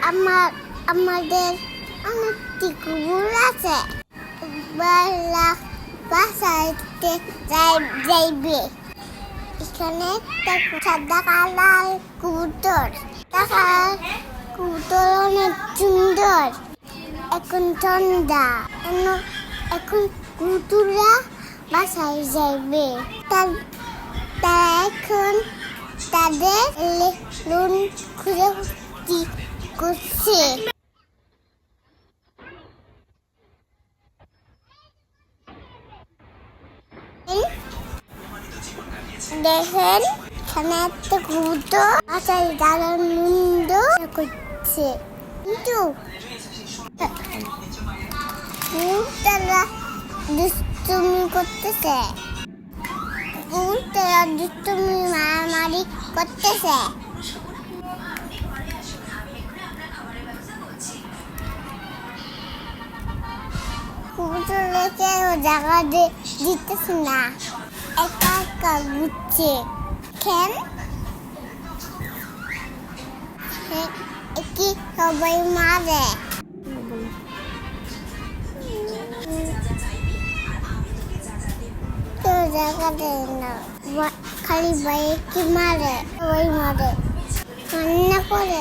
আমাদের অনেকটি কুকুর আছে। বেলা বাসাইতে যাইবে। এখানে একটা সাদা কালার কবুতর। কবুতর অনেক সুন্দর। এখন ঠান্ডা, এখন কবুতররা বাসায় যাইবে। তারা এখন তাদের লোন খুঁজে করছে। দেখেন এখানে একটা কবুতর বাসায় দাঁড়ানো করছে, কিন্তু কবুতররা দুষ্টুমি করতেছে। কবুতররা দুষ্টুমি মারামারি করতেছে। কবুতররা কেউ জায়গা দিতেছে না, একা একা ঘুরছে। কেন কি সবাই মারে? কেউ জায়গা দেয় না, খালি বাইকে মারে, সবাই মারে, কান্না করে।